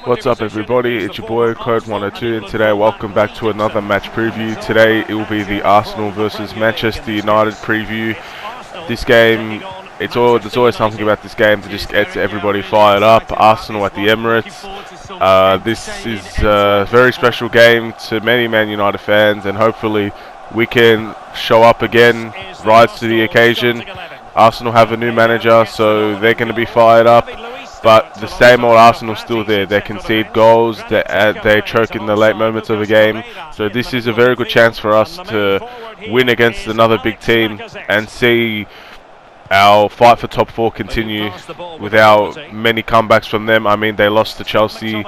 What's up, everybody? It's your boy Code 102, and today welcome back to another match preview. Today it will be the Arsenal versus Manchester United preview. This game, there's always something about this game to just get everybody fired up. Arsenal at the Emirates. This is a very special game to many Man United fans, and hopefully we can show up again, rise to the occasion. Arsenal have a new manager, so they're going to be fired up. But the same old Arsenal's still there. They concede goals, they choke in the late moments of the game. So this is a very good chance for us to win against another big team and see our fight for top four continue without many comebacks from them. I mean, they lost to Chelsea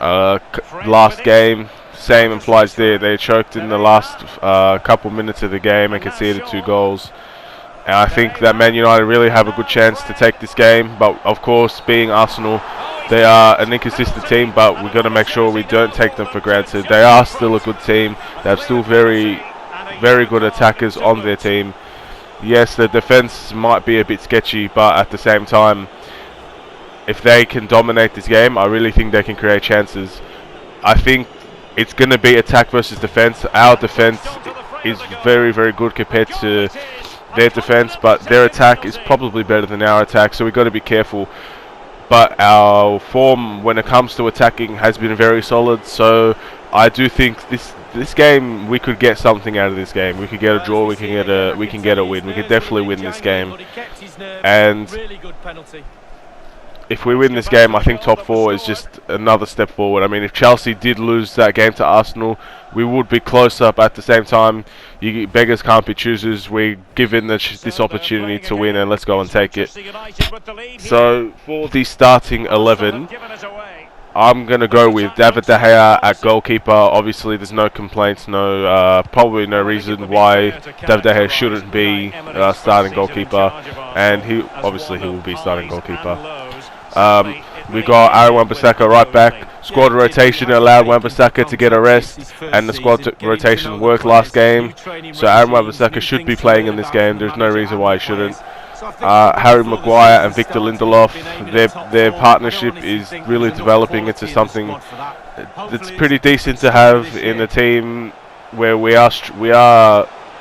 last game. Same applies there. They choked in the last couple minutes of the game and conceded 2 goals. And I think that Man United really have a good chance to take this game. But of course, being Arsenal, they are an inconsistent team, but we've got to make sure we don't take them for granted. They are still a good team. They have still very, very good attackers on their team. Yes, the defense might be a bit sketchy, but at the same time, if they can dominate this game, I really think they can create chances. I think it's going to be attack versus defense. Our defense is very, very good compared to their defense, but their attack is probably better than our attack, so we've got to be careful. But our form when it comes to attacking has been very solid, so I do think this game we could get something out of this game. We could get a draw, we can get a win. We could definitely win this game. And if we win this game, I think top 4 is just another step forward. I mean, if Chelsea did lose that game to Arsenal, we would be closer, but at the same time, beggars can't be choosers. We're given this opportunity to win, and let's go and take it. So, for the starting 11, I'm going to go with David De Gea at goalkeeper. Obviously, there's no complaints, probably no reason why David De Gea shouldn't be starting goalkeeper, and he will be starting goalkeeper. We got Aaron Wan-Bissaka right back. Squad rotation allowed Wan-Bissaka to get a rest, and the squad rotation worked last game. So Aaron Wan-Bissaka should be playing in this game. There's no reason why he shouldn't. Harry Maguire and Victor Lindelof, their partnership is really developing into something that's pretty decent to have in a team where we are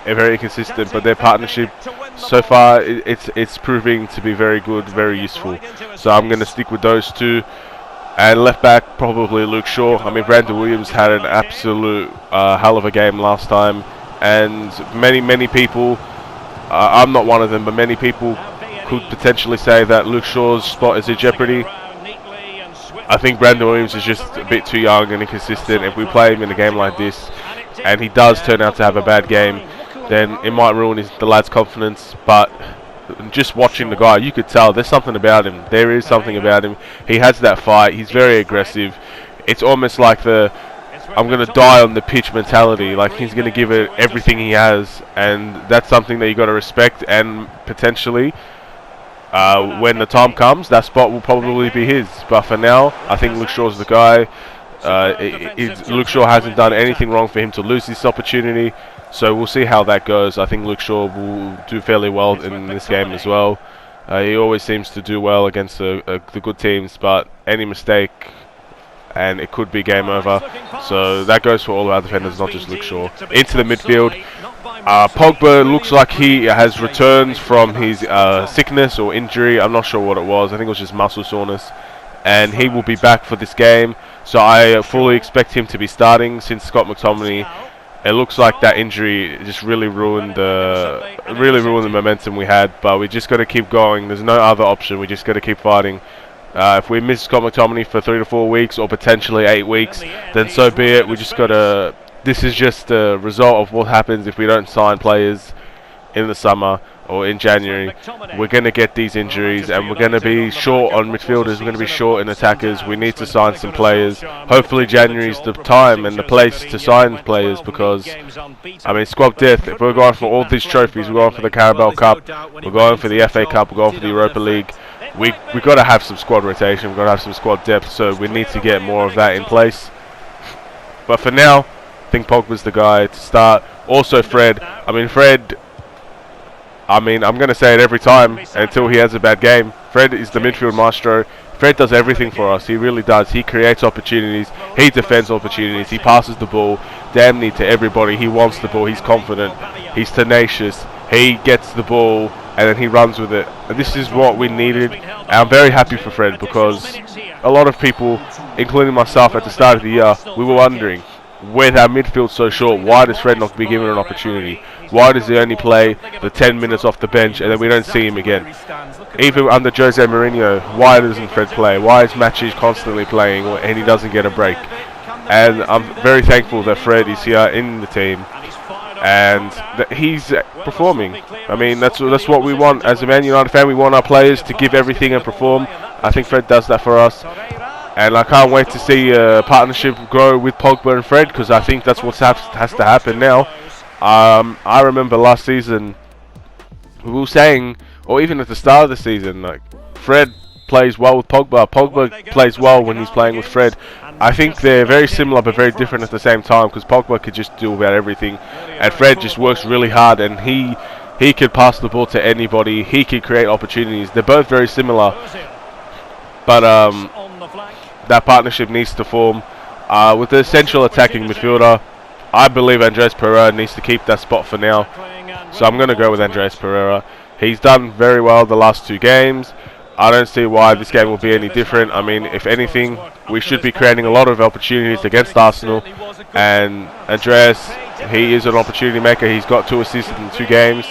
very inconsistent, but their partnership so far it's proving to be very good, very useful. So I'm going to stick with those two. And left back, probably Luke Shaw. I mean, Brandon Williams had an absolute hell of a game last time, and many people, I'm not one of them, but many people could potentially say that Luke Shaw's spot is in jeopardy. I think Brandon Williams is just a bit too young and inconsistent. If we play him in a game like this, and he does turn out to have a bad game, then it might ruin the lad's confidence. But just watching the guy, you could tell there's something about him. There is something about him. He has that fight. He's very aggressive. It's almost like I'm going to die on the pitch mentality. Like, he's going to give it everything he has, and that's something that you got to respect. And potentially, when the time comes, that spot will probably be his. But for now, I think Luke Shaw's the guy. Luke Shaw hasn't done anything wrong for him to lose this opportunity. So we'll see how that goes. I think Luke Shaw will do fairly well in this game as well. He always seems to do well against the good teams, but any mistake and it could be game over. So that goes for all our defenders, not just Luke Shaw. Into the midfield, Pogba looks like he has returned from his sickness or injury. I'm not sure what it was. I think it was just muscle soreness, and he will be back for this game. So I fully expect him to be starting, since Scott McTominay, it looks like that injury just really ruined the momentum we had. But we just got to keep going. There's no other option. We just got to keep fighting. If we miss Scott McTominay for 3 to 4 weeks, or potentially 8 weeks, then so be it. We just got to. This is just a result of what happens if we don't sign players in the summer or in January. We're going to get these injuries, and we're going to be short on midfielders. We're going to be short in attackers. We need to sign some players. Hopefully January is the time and the place to sign players, because I mean, squad depth, if we're going for all these trophies, we're going for the Carabao Cup, we're going for the FA Cup, we're going for the Europa League, we've got to have some squad rotation, we've got to have some squad depth, so we need to get more of that in place. But for now, I think Pogba's the guy to start. Also Fred, I'm going to say it every time until he has a bad game. Fred is the midfield maestro. Fred does everything for us. He really does. He creates opportunities. He defends opportunities. He passes the ball damn near to everybody. He wants the ball. He's confident. He's tenacious. He gets the ball and then he runs with it. And this is what we needed. And I'm very happy for Fred because a lot of people, including myself at the start of the year, we were wondering, with our midfield so short, why does Fred not be given an opportunity? Why does he only play the 10 minutes off the bench and then we don't see him again? Even under Jose Mourinho, why doesn't Fred play? Why is Matches constantly playing and he doesn't get a break? And I'm very thankful that Fred is here in the team and that he's performing. I mean, that's what we want as a Man United fan. We want our players to give everything and perform. I think Fred does that for us. And I can't wait to see a partnership grow with Pogba and Fred because I think that's what has to happen now. I remember last season we were saying, or even at the start of the season, like Fred plays well with Pogba. Pogba plays well when he's playing with Fred. I think they're very similar but very different at the same time because Pogba could just do about everything, and Fred just works really hard and he could pass the ball to anybody. He could create opportunities. They're both very similar, but that partnership needs to form with the essential attacking midfielder. I believe Andreas Pereira needs to keep that spot for now, so I'm going to go with Andreas Pereira. He's done very well the last 2 games. I don't see why this game will be any different. I mean, if anything, we should be creating a lot of opportunities against Arsenal, and Andreas, he is an opportunity maker. He's got 2 assists in 2 games.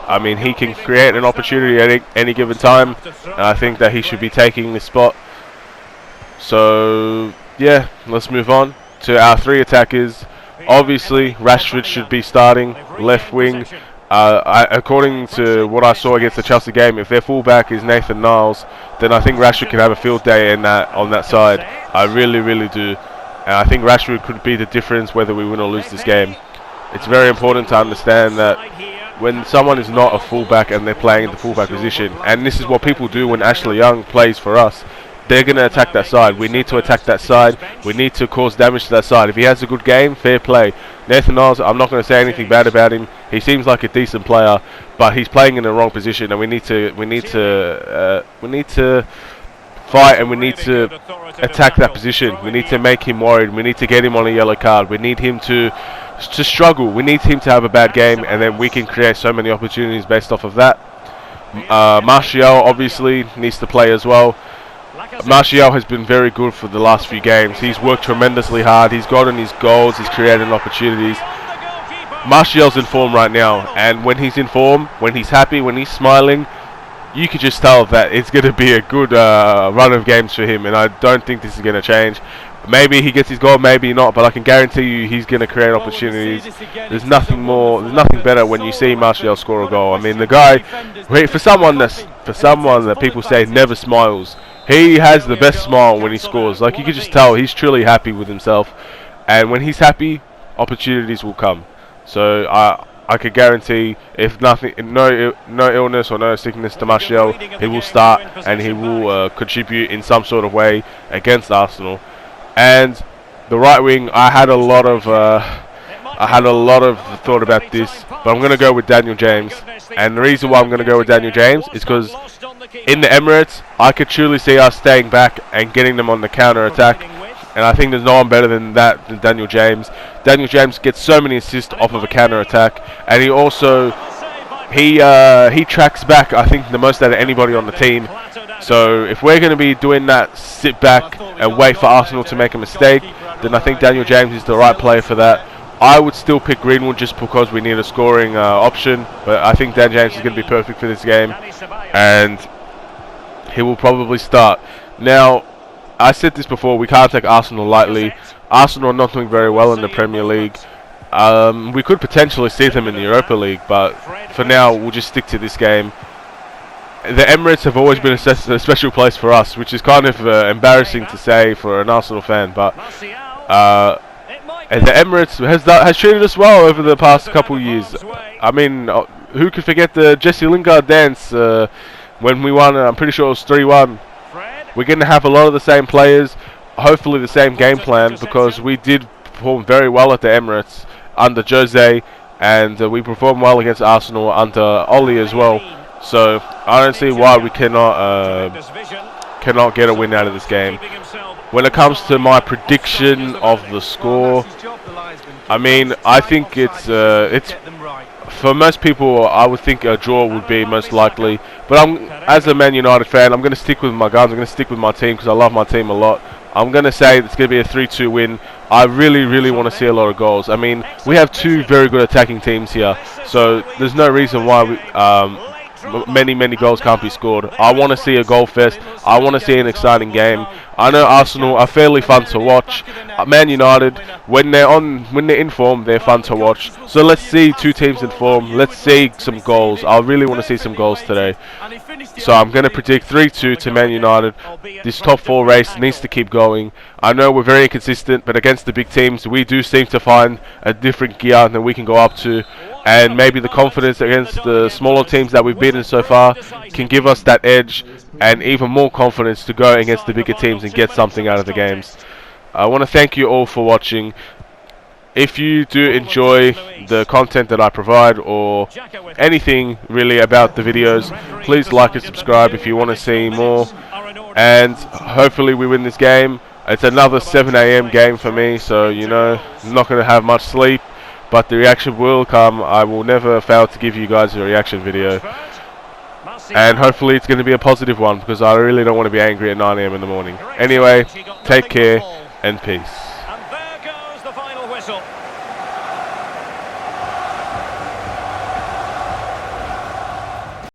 I mean, he can create an opportunity at any given time, and I think that he should be taking this spot. So, yeah, let's move on to our 3 attackers. Obviously, Rashford should be starting left wing. According to what I saw against the Chelsea game, if their fullback is Nathan Niles, then I think Rashford can have a field day on that side. I really, really do. And I think Rashford could be the difference whether we win or lose this game. It's very important to understand that when someone is not a fullback and they're playing in the fullback position, and this is what people do when Ashley Young plays for us, they're going to attack that side. We need to attack that side. We need to cause damage to that side. If he has a good game, fair play. Nathan Niles, I'm not going to say anything bad about him. He seems like a decent player, but he's playing in the wrong position, and we need to fight, and we need to attack that position. We need to make him worried. We need to get him on a yellow card. We need him to struggle. We need him to have a bad game, and then we can create so many opportunities based off of that. Martial obviously needs to play as well. Martial has been very good for the last few games. He's worked tremendously hard. He's gotten his goals. He's created opportunities. Martial's in form right now, and when he's in form, when he's happy, when he's smiling, you could just tell that it's going to be a good run of games for him, and I don't think this is going to change. Maybe he gets his goal, maybe not, but I can guarantee you he's going to create opportunities. There's nothing better when you see Martial score a goal. I mean, the guy, for someone that people say never smiles, he has the best smile when he scores. Like, you can just tell he's truly happy with himself, and when he's happy, opportunities will come. So I could guarantee, if no illness or no sickness to Martial, he will start and he will contribute in some sort of way against Arsenal. And the right wing, I had a lot of thought about this, but I'm going to go with Daniel James. And the reason why I'm going to go with Daniel James is because in the Emirates, I could truly see us staying back and getting them on the counter attack. And I think there's no one better than Daniel James. Daniel James gets so many assists off of a counter attack, and he also he tracks back, I think, the most out of anybody on the team. So if we're going to be doing that, sit back and wait for Arsenal to make a mistake, then I think Daniel James is the right player for that. I would still pick Greenwood just because we need a scoring option, but I think Dan James is going to be perfect for this game, and he will probably start. Now, I said this before, we can't take Arsenal lightly. Arsenal are not doing very well in the Premier League. We could potentially see them in the Europa League, but for now, we'll just stick to this game. The Emirates have always been a special place for us, which is kind of embarrassing to say for an Arsenal fan, but and the Emirates has treated us well over the past couple of years. I mean, who could forget the Jesse Lingard dance when we won? I'm pretty sure it was 3-1. We're going to have a lot of the same players, hopefully the same game plan, because we did perform very well at the Emirates under Jose, and we performed well against Arsenal under Oli as well. So I don't see why we cannot cannot get a win out of this game. When it comes to my prediction of the score, I mean, I think it's for most people, I would think a draw would be most likely. But as a Man United fan, I'm going to stick with my guns. I'm going to stick with my team because I love my team a lot. I'm going to say it's going to be a 3-2 win. I really want to see a lot of goals. I mean, we have two very good attacking teams here, so there's no reason why many goals can't be scored. I want to see a goal fest. I want to see an exciting game. I know Arsenal are fairly fun to watch. Man United, when they're in form, they're fun to watch. So let's see two teams in form. Let's see some goals. I really want to see some goals today. So I'm going to predict 3-2 to Man United. This top 4 race needs to keep going. I know we're very inconsistent, but against the big teams, we do seem to find a different gear that we can go up to. And maybe the confidence against the smaller teams that we've beaten so far can give us that edge and even more confidence to go against the bigger teams and get something out of the games. I want to thank you all for watching. If you do enjoy the content that I provide or anything really about the videos, please like and subscribe if you want to see more. And hopefully we win this game. It's another 7 AM game for me, so you know, I'm not going to have much sleep. But the reaction will come. I will never fail to give you guys a reaction video. And hopefully it's going to be a positive one, because I really don't want to be angry at 9 AM in the morning. Anyway, take care and peace.